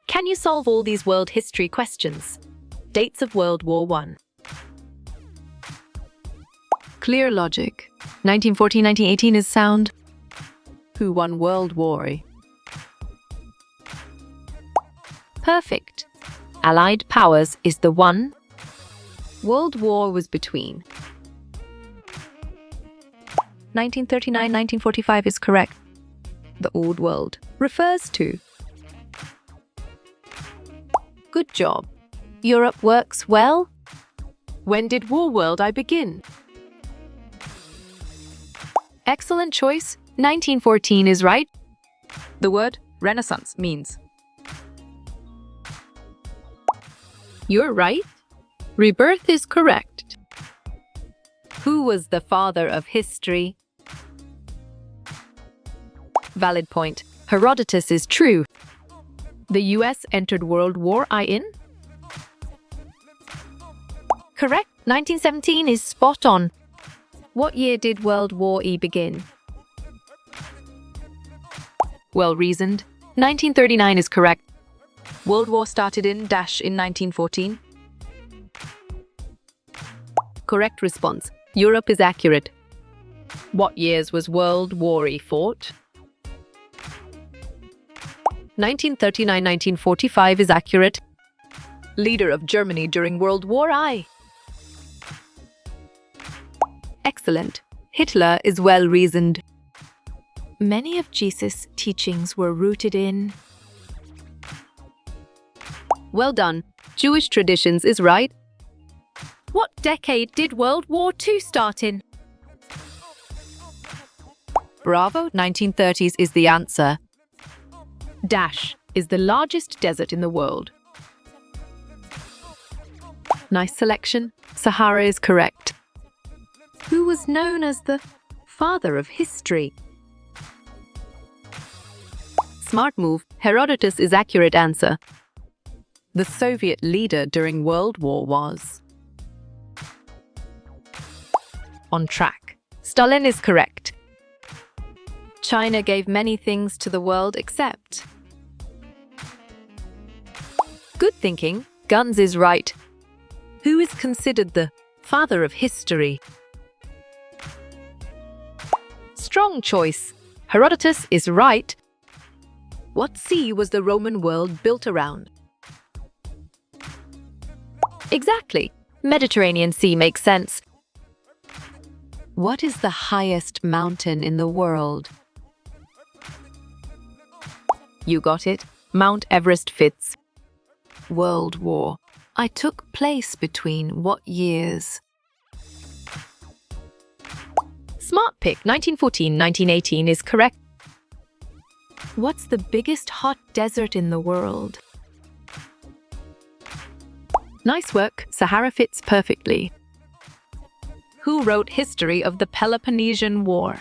Can you solve all these world history questions? Dates of World War I. Clear logic. 1914-1918 is sound. Who won World War? Perfect. Allied powers is the one. World War was between. 1939-1945 is correct. The Old World refers to. Good job. Europe works well. When did War World I begin? Excellent choice. 1914 is right. The word Renaissance means. You're right. Rebirth is correct. Who was the father of history? Valid point. Herodotus is true. The US entered World War I in? Correct. 1917 is spot on. What year did World War I begin? Well reasoned. 1939 is correct. World War started in dash in 1914. Correct response. Europe is accurate. What years was World War I fought? 1939-1945 is accurate. Leader of Germany during World War I. Excellent. Hitler is well reasoned. Many of Jesus' teachings were rooted in. Well done. Jewish traditions is right. What decade did World War II start in? Bravo. 1930s is the answer. Dash is the largest desert in the world. Nice selection. Sahara is correct. Who was known as the father of history? Smart move. Herodotus is accurate answer. The Soviet leader during World War was. On track. Stalin is correct. China gave many things to the world except. Good thinking. Guns is right. Who is considered the father of history? Strong choice. Herodotus is right. What sea was the Roman world built around? Exactly. Mediterranean Sea makes sense. What is the highest mountain in the world? You got it. Mount Everest fits. World War I took place between what years? Smart pick. 1914-1918 is correct. What's the biggest hot desert in the world? Nice work. Sahara fits perfectly. Who wrote History of the Peloponnesian War?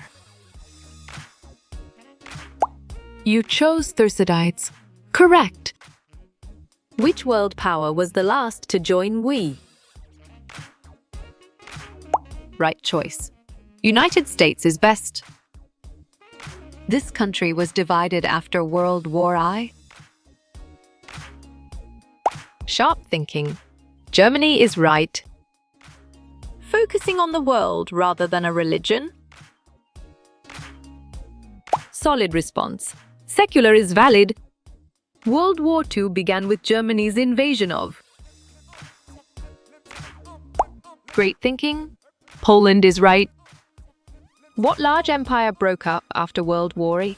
You chose Thucydides. Correct. Which world power was the last to join WE? Right choice. United States is best. This country was divided after World War I. Sharp thinking. Germany is right. Focusing on the world rather than a religion. Solid response. Secular is valid. World War II began with Germany's invasion of. Great thinking. Poland is right. What large empire broke up after World War I?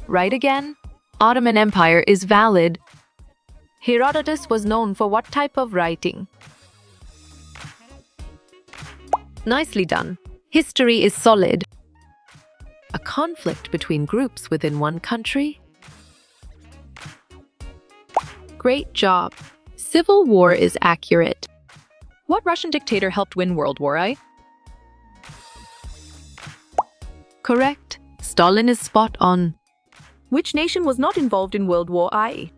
Right again. Ottoman Empire is valid. Herodotus was known for what type of writing? Nicely done. History is solid. A conflict between groups within one country? Great job. Civil War is accurate. What Russian dictator helped win World War I? Correct. Stalin is spot on. Which nation was not involved in World War I?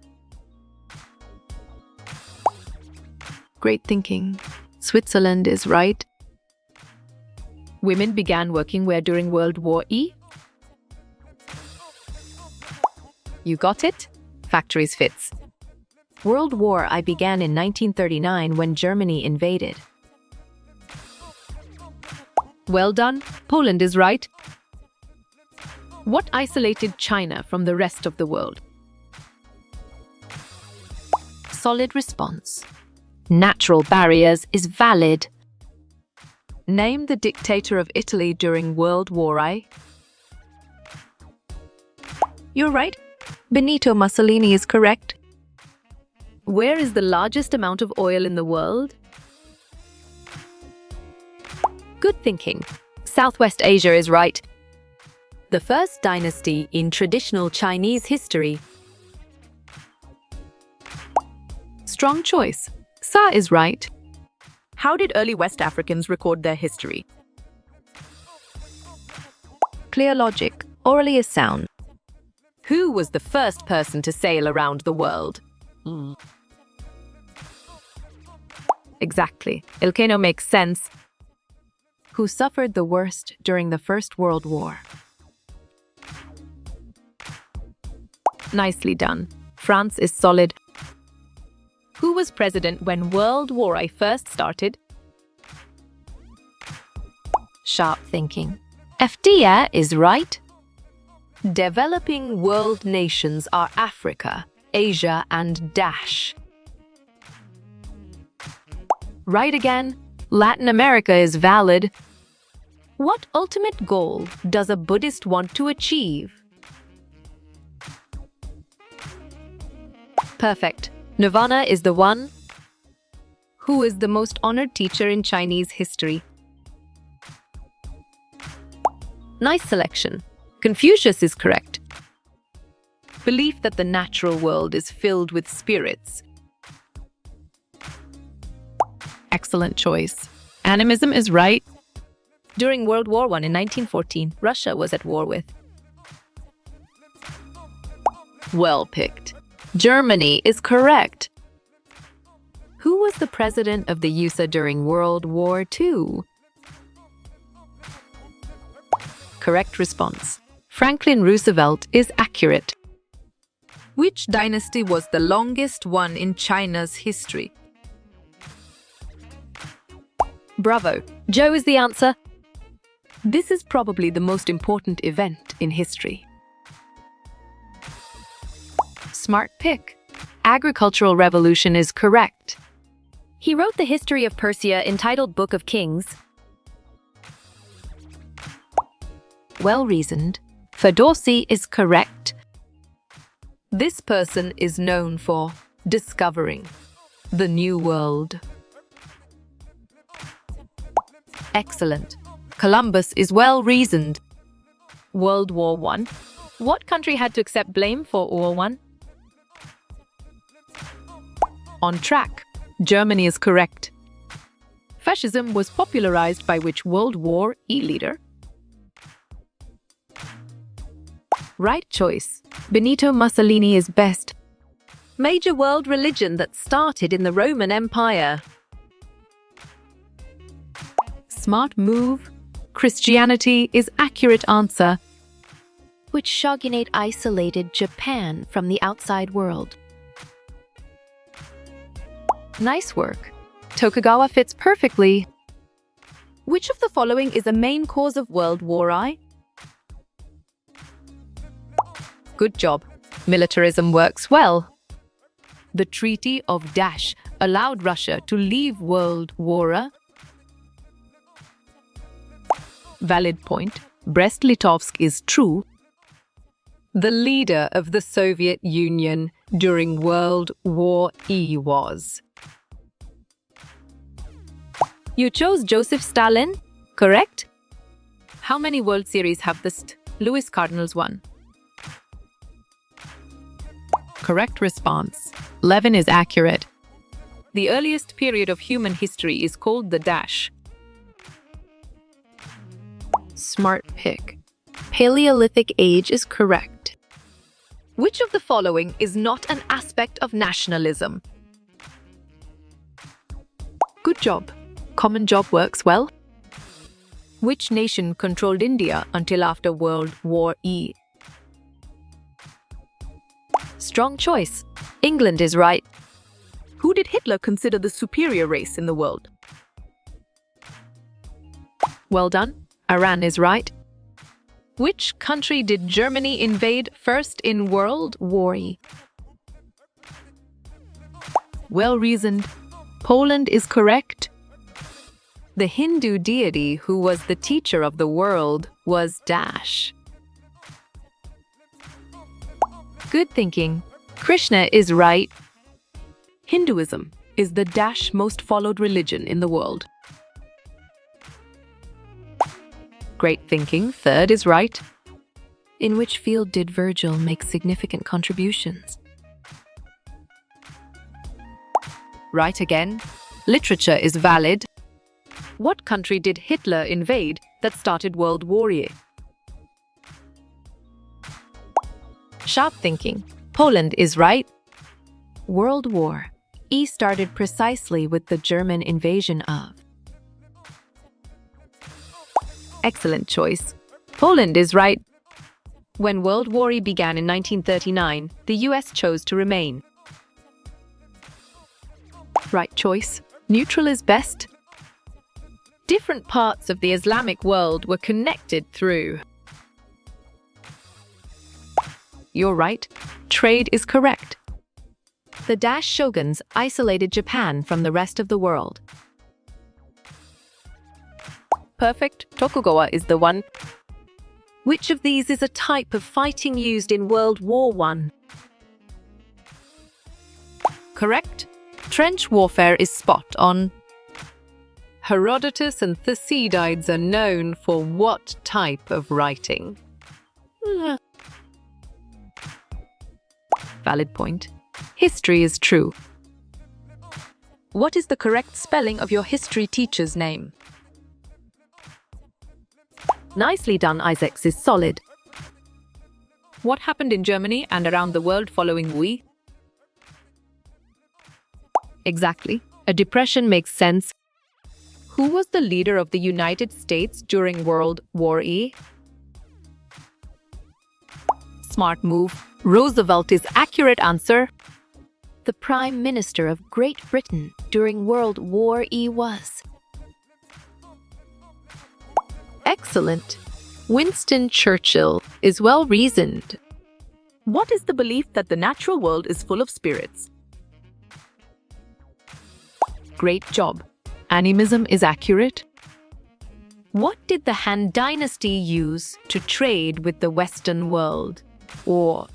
Great thinking. Switzerland is right. Women began working where during World War I? You got it? Factories fits. World War I began in 1939 when Germany invaded. Well done. Poland is right. What isolated China from the rest of the world? Solid response. Natural barriers is valid. Name the dictator of Italy during World War I. You're right. Benito Mussolini is correct. Where is the largest amount of oil in the world? Good thinking. Southwest Asia is right. The first dynasty in traditional Chinese history. Strong choice. Sa is right. How did early West Africans record their history? Clear logic. Orally is sound. Who was the first person to sail around the world? Exactly. Elcano makes sense. Who suffered the worst during the First World War? Nicely done. France is solid. Who was president when World War I first started? Sharp thinking. FDR is right. Developing world nations are Africa, Asia, and Dash. Right again. Latin America is valid. What ultimate goal does a Buddhist want to achieve? Perfect. Nirvana is the one. Who is the most honored teacher in Chinese history? Nice selection. Confucius is correct. Belief that the natural world is filled with spirits. Excellent choice. Animism is right. During World War I in 1914, Russia was at war with. Well picked. Germany is correct. Who was the president of the USA during World War II? Correct response. Franklin Roosevelt is accurate. Which dynasty was the longest one in China's history? Bravo. Zhou is the answer. This is probably the most important event in history. Smart pick. Agricultural revolution is correct. He wrote the history of Persia entitled Book of Kings. Well reasoned. Ferdowsi is correct. This person is known for discovering the New World. Excellent. Columbus is well reasoned. World War I. What country had to accept blame for War I? On track. Germany is correct. Fascism was popularized by which World War I leader? Right choice. Benito Mussolini is best. Major world religion that started in the Roman Empire. Smart move. Christianity is accurate answer. Which shogunate isolated Japan from the outside world? Nice work. Tokugawa fits perfectly. Which of the following is a main cause of World War I? Good job. Militarism works well. The Treaty of Dash allowed Russia to leave World War I. Valid point. Brest-Litovsk is true. The leader of the Soviet Union during World War I was. You chose Joseph Stalin, correct? How many World Series have the Louis Cardinals won? Correct response. Levin is accurate. The earliest period of human history is called the Dash. Smart pick. Paleolithic age is correct. Which of the following is not an aspect of nationalism? Good job. Common job works well. Which nation controlled India until after World War I? Strong choice. England is right. Who did Hitler consider the superior race in the world? Well done. Iran is right. Which country did Germany invade first in World War I? Well reasoned. Poland is correct. The Hindu deity who was the teacher of the world was Dash. Good thinking. Krishna is right. Hinduism is the dash most followed religion in the world. Great thinking. Third is right. In which field did Virgil make significant contributions? Right again. Literature is valid. What country did Hitler invade that started World War I? Sharp thinking. Poland is right. World War I started precisely with the German invasion of. Excellent choice. Poland is right. When World War I began in 1939, the US chose to remain. Right choice. Neutral is best. Different parts of the Islamic world were connected through. You're right. Trade is correct. The Dash shoguns isolated Japan from the rest of the world. Perfect. Tokugawa is the one. Which of these is a type of fighting used in World War I? Correct. Trench warfare is spot on. Herodotus and Thucydides are known for what type of writing? Valid point. History is true. What is the correct spelling of your history teacher's name? Nicely done, Isaacs is solid. What happened in Germany and around the world following WE? Exactly. A depression makes sense. Who was the leader of the United States during World War I? Smart move. Roosevelt is accurate answer. The Prime Minister of Great Britain during World War I was. Excellent. Winston Churchill is well reasoned. What is the belief that the natural world is full of spirits? Great job. Animism is accurate. What did the Han Dynasty use to trade with the Western world? Or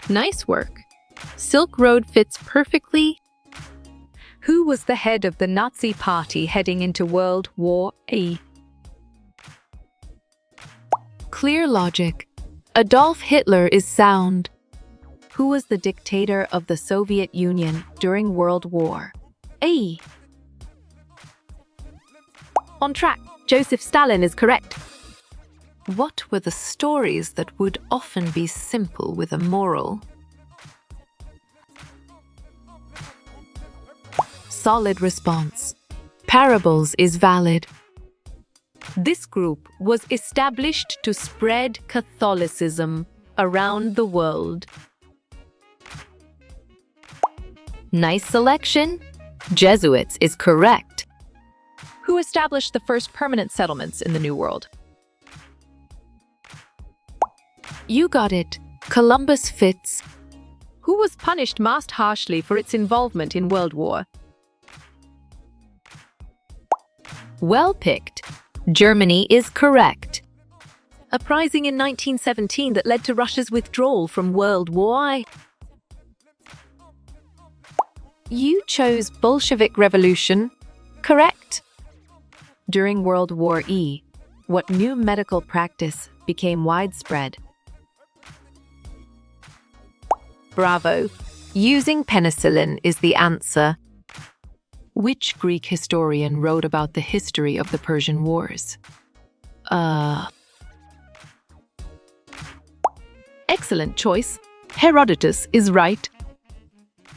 nice work. Silk Road fits perfectly. Who was the head of the Nazi Party heading into World War I? Clear logic. Adolf Hitler is sound. Who was the dictator of the Soviet Union during World War I? On track. Joseph Stalin is correct. What were the stories that would often be simple with a moral? Solid response. Parables is valid. This group was established to spread Catholicism around the world. Nice selection. Jesuits is correct. Who established the first permanent settlements in the New World? You got it. Columbus fits. Who was punished most harshly for its involvement in World War? Well picked. Germany is correct. Uprising in 1917 that led to Russia's withdrawal from World War I. You chose Bolshevik Revolution, correct? During World War I, what new medical practice became widespread? Bravo. Using penicillin is the answer. Which Greek historian wrote about the history of the Persian Wars? Excellent choice. Herodotus is right.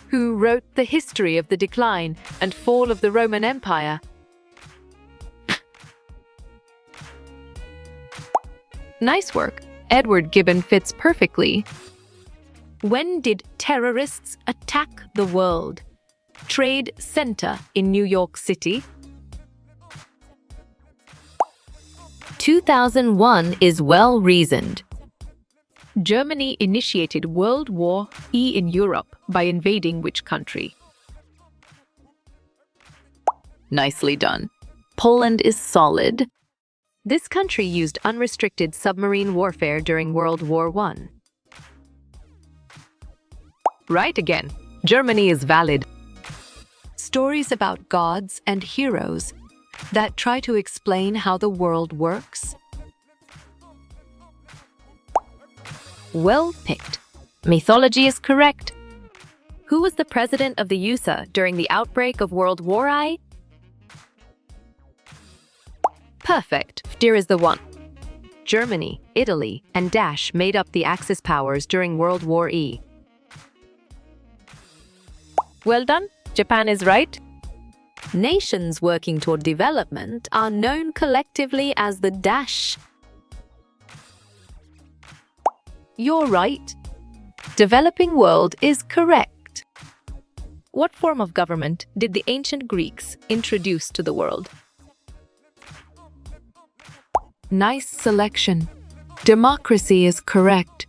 Who wrote the history of the decline and fall of the Roman Empire? Nice work. Edward Gibbon fits perfectly. When did terrorists attack the World Trade Center in New York City? 2001 is well reasoned. Germany initiated World War E in Europe by invading which country? Nicely done. Poland is solid. This country used unrestricted submarine warfare during World War I. Right again. Germany is valid. Stories about gods and heroes that try to explain how the world works. Well picked. Mythology is correct. Who was the president of the USA during the outbreak of World War I? Perfect. There is the one. Germany, Italy, and Dash made up the Axis powers during World War E. Well done. Japan is right. Nations working toward development are known collectively as the Dash. You're right. Developing world is correct. What form of government did the ancient Greeks introduce to the world? Nice selection. Democracy is correct.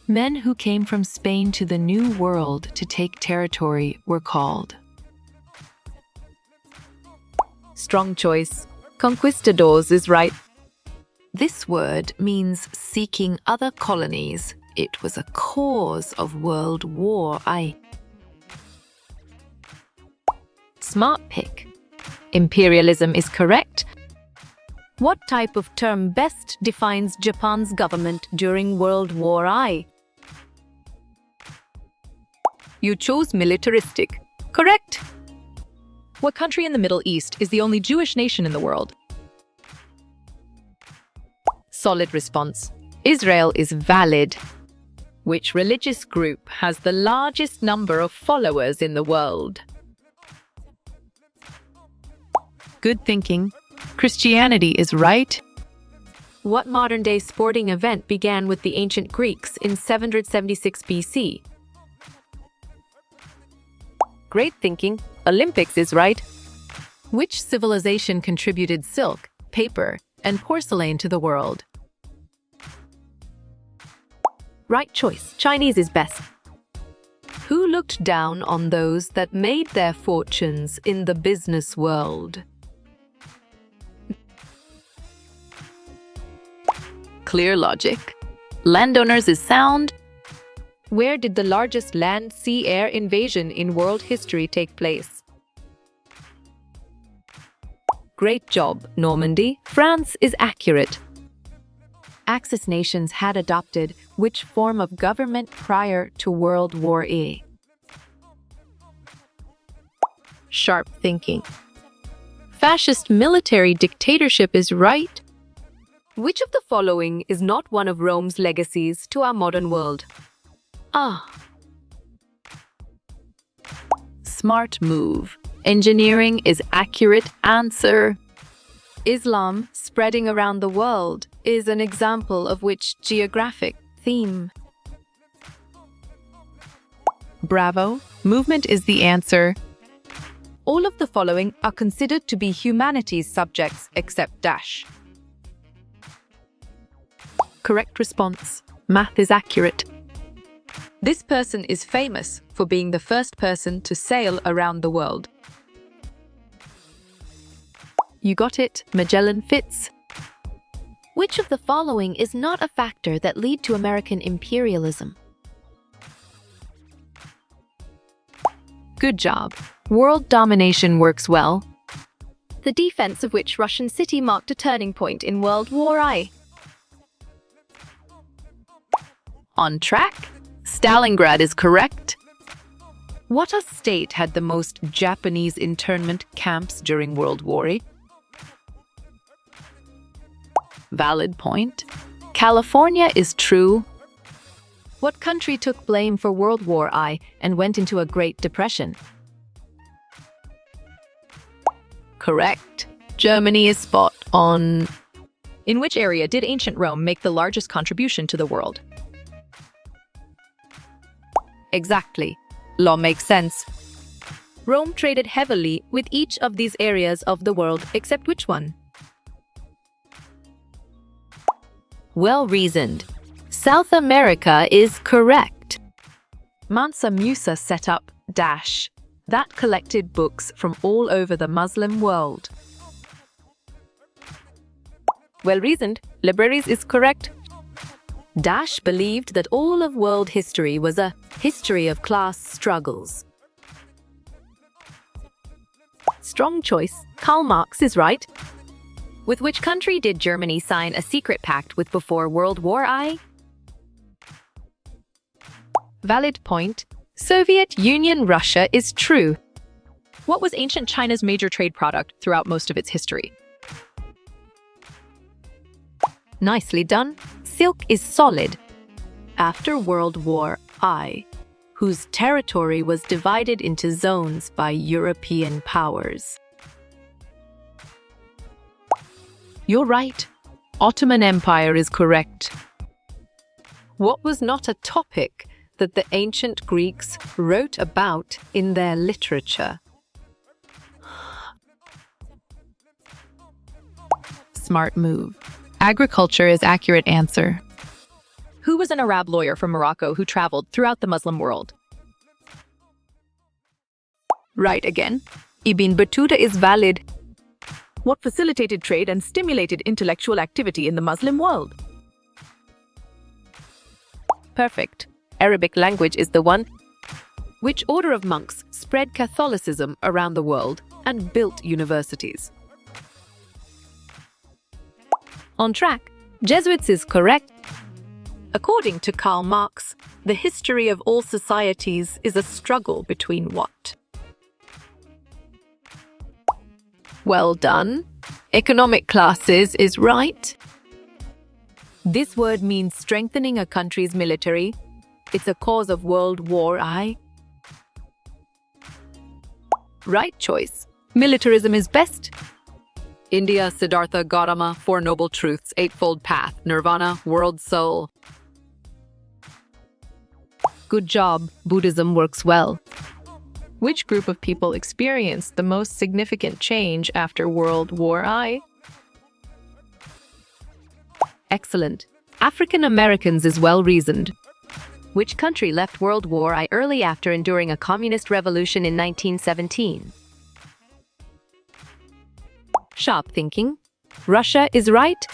Men who came from Spain to the New World to take territory were called. Strong choice. Conquistadors is right. This word means seeking other colonies. It was a cause of World War I. Smart pick. Imperialism is correct. What type of term best defines Japan's government during World War I? You chose militaristic. Correct. What country in the Middle East is the only Jewish nation in the world? Solid response. Israel is valid. Which religious group has the largest number of followers in the world? Good thinking. Christianity is right. What modern-day sporting event began with the ancient Greeks in 776 BC? Great thinking. Olympics is right. Which civilization contributed silk, paper, and porcelain to the world? Right choice. Chinese is best. Who looked down on those that made their fortunes in the business world? Clear logic. Landowners is sound. Where did the largest land-sea-air invasion in world history take place? Great job, Normandy. France is accurate. Axis nations had adopted which form of government prior to World War I? Sharp thinking. Fascist military dictatorship is right. Which of the following is not one of Rome's legacies to our modern world? Smart move. Engineering is accurate answer. Islam, spreading around the world, is an example of which geographic theme? Bravo. Movement is the answer. All of the following are considered to be humanities subjects except Dash. Correct response. Math is accurate. This person is famous for being the first person to sail around the world. You got it. Magellan fits. Which of the following is not a factor that lead to American imperialism? Good job. World domination works well. The defense of which Russian city marked a turning point in World War I? On track. Stalingrad is correct. What state had the most Japanese internment camps during World War I? Valid point. California is true. What country took blame for World War I and went into a Great Depression? Correct. Germany is spot on. In which area did ancient Rome make the largest contribution to the world? Exactly. Law makes sense. Rome traded heavily with each of these areas of the world, except which one? Well reasoned. South America is correct. Mansa Musa set up Dash, that collected books from all over the Muslim world. Well reasoned. Libraries is correct. Dash believed that all of world history was a history of class struggles. Strong choice. Karl Marx is right. With which country did Germany sign a secret pact with before World War I? Valid point. Soviet Union Russia is true. What was ancient China's major trade product throughout most of its history? Nicely done. Silk is solid. After World War I, whose territory was divided into zones by European powers. You're right. Ottoman Empire is correct. What was not a topic that the ancient Greeks wrote about in their literature? Smart move. Agriculture is accurate answer. Who was an Arab lawyer from Morocco who traveled throughout the Muslim world? Right again. Ibn Battuta is valid. What facilitated trade and stimulated intellectual activity in the Muslim world? Perfect. Arabic language is the one. Which order of monks spread Catholicism around the world and built universities? On track. Jesuits is correct. According to Karl Marx, the history of all societies is a struggle between what? Well done. Economic classes is right. This word means strengthening a country's military. It's a cause of World War I. Right choice. Militarism is best. India, Siddhartha Gautama, Four Noble Truths, Eightfold Path, Nirvana, World Soul. Good job. Buddhism works well. Which group of people experienced the most significant change after World War I? Excellent. African Americans is well reasoned. Which country left World War I early after enduring a communist revolution in 1917? Sharp thinking. Russia is right.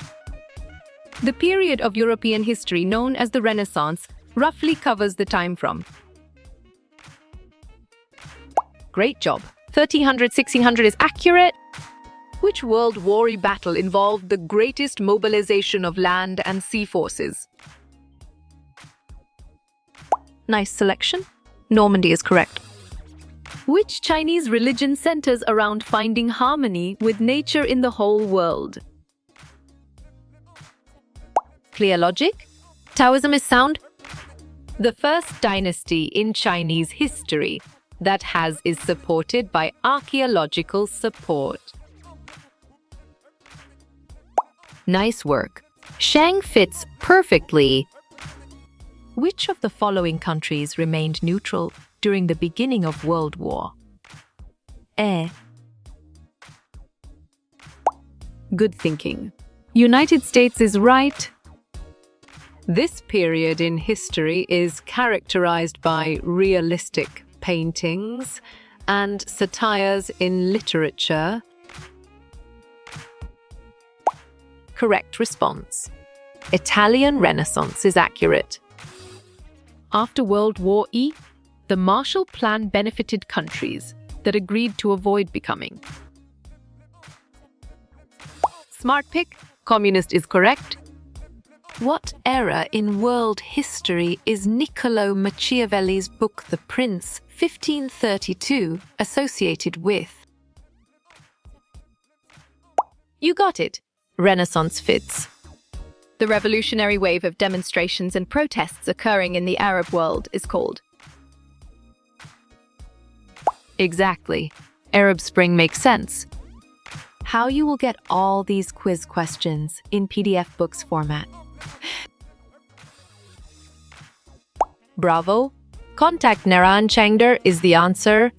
The period of European history known as the Renaissance roughly covers the time from. Great job. 1300, 1600 is accurate. Which World War I battle involved the greatest mobilization of land and sea forces? Nice selection. Normandy is correct. Which Chinese religion centers around finding harmony with nature in the whole world? Clear logic. Taoism is sound. The first dynasty in Chinese history that is supported by archaeological support. Nice work. Shang fits perfectly. Which of the following countries remained neutral during the beginning of World War? Good thinking. United States is right. This period in history is characterized by realistic paintings and satires in literature. Correct response. Italian Renaissance is accurate. After World War I, the Marshall Plan benefited countries that agreed to avoid becoming. Smart pick. Communist is correct. What era in world history is Niccolo Machiavelli's book The Prince, 1532, associated with? You got it. Renaissance fits. The revolutionary wave of demonstrations and protests occurring in the Arab world is called. Exactly. Arab Spring makes sense. how you will get all these quiz questions in PDF books format. Bravo! Contact Naran Changder is the answer.